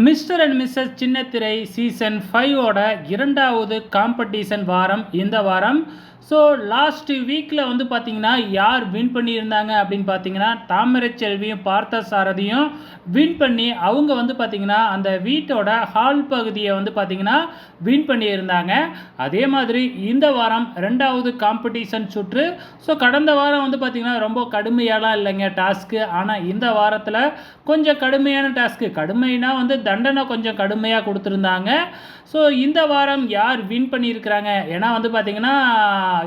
Mister and Mrs சின்னத்திரை season 5ஓட 2வது competition வாரம் இந்த வாரம். ஸோ லாஸ்ட் வீக்கில் வந்து பார்த்திங்கன்னா யார் வின் பண்ணியிருந்தாங்க அப்படின்னு பார்த்தீங்கன்னா தாமரைச்செல்வியும் பார்த்தசாரதியும் வின் பண்ணி அவங்க வந்து பார்த்திங்கன்னா அந்த வீட்டோட ஹால் பகுதியை வந்து பார்த்திங்கன்னா வின் பண்ணியிருந்தாங்க. அதே மாதிரி இந்த வாரம் 2வது காம்படிஷன் சுற்று. ஸோ கடந்த வாரம் வந்து பார்த்திங்கன்னா ரொம்ப கடுமையாலாம் இல்லைங்க டாஸ்க்கு. ஆனால் இந்த வாரத்தில் கொஞ்சம் கடுமையான டாஸ்க்கு, கடுமைனா வந்து தண்டனை கொஞ்சம் கடுமையாக கொடுத்துருந்தாங்க. ஸோ இந்த வாரம் யார் வின் பண்ணியிருக்கிறாங்க, ஏன்னா வந்து பார்த்திங்கன்னா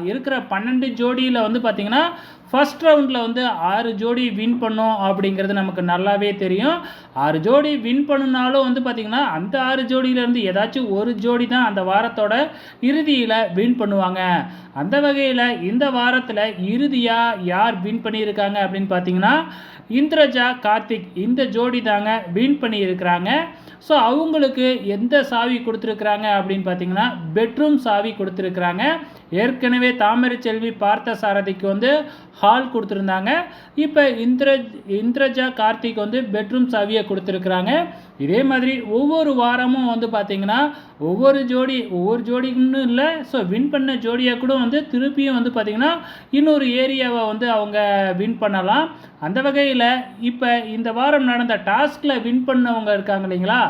இருக்கிற 12 ஜோடியில் வந்து பார்த்திங்கன்னா ஃபர்ஸ்ட் ரவுண்டில் வந்து 6 ஜோடி வின் பண்ணோம் அப்படிங்கிறது நமக்கு நல்லாவே தெரியும். 6 ஜோடி வின் பண்ணினாலும் வந்து பார்த்திங்கன்னா அந்த 6 ஜோடியிலேருந்து ஏதாச்சும் ஒரு ஜோடி தான் அந்த வாரத்தோட இறுதியில் வின் பண்ணுவாங்க. அந்த வகையில் இந்த வாரத்தில் இறுதியாக யார் வின் பண்ணியிருக்காங்க அப்படின்னு பார்த்தீங்கன்னா இந்திரஜா கார்த்திக் இந்த ஜோடி தாங்க வின் பண்ணியிருக்கிறாங்க. ஸோ அவங்களுக்கு எந்த சாவி கொடுத்துருக்குறாங்க அப்படின்னு பார்த்தீங்கன்னா பெட்ரூம் சாவி கொடுத்துருக்குறாங்க. ஏற்கனவே தாமரைச்செல்வி பார்த்தசாரதிக்கு வந்து ஹால் கொடுத்துருந்தாங்க. இப்போ இந்திரஜா கார்த்திக் வந்து பெட்ரூம் சாவியை கொடுத்துருக்குறாங்க. இதே மாதிரி ஒவ்வொரு வாரமும் வந்து பார்த்திங்கன்னா ஒவ்வொரு ஜோடின்னு இல்லை, ஸோ வின் பண்ண ஜோடியாக கூட வந்து திருப்பியும் வந்து பார்த்திங்கன்னா இன்னொரு ஏரியாவை வந்து அவங்க வின் பண்ணலாம். அந்த வகையில் இப்போ இந்த வாரம் நடந்த டாஸ்கில் வின் பண்ணவங்க இருக்காங்க இல்லைங்களா,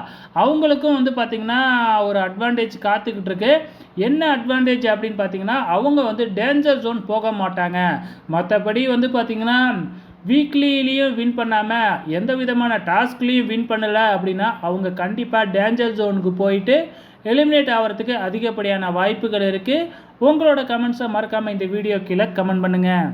அவங்களுக்கும் வந்து பார்த்திங்கன்னா ஒரு அட்வான்டேஜ் காத்துக்கிட்டு இருக்கு. என்ன அட்வான்டேஜ் அப்படின்னு பார்த்தீங்கன்னா அவங்க வந்து டேஞ்சர் ஜோன் போக மாட்டாங்க. மற்றபடி வந்து பார்த்திங்கன்னா வீக்லிலையும் வின் பண்ணாமல் எந்த விதமான டாஸ்க்லேயும் வின் பண்ணலை அப்படின்னா அவங்க கண்டிப்பாக டேஞ்சர் ஜோனுக்கு போயிட்டு எலிமினேட் ஆகிறதுக்கு அதிகப்படியான வாய்ப்புகள் இருக்குது. உங்களோட கமெண்ட்ஸை மறக்காமல் இந்த வீடியோ கீழே கமெண்ட் பண்ணுங்கள்.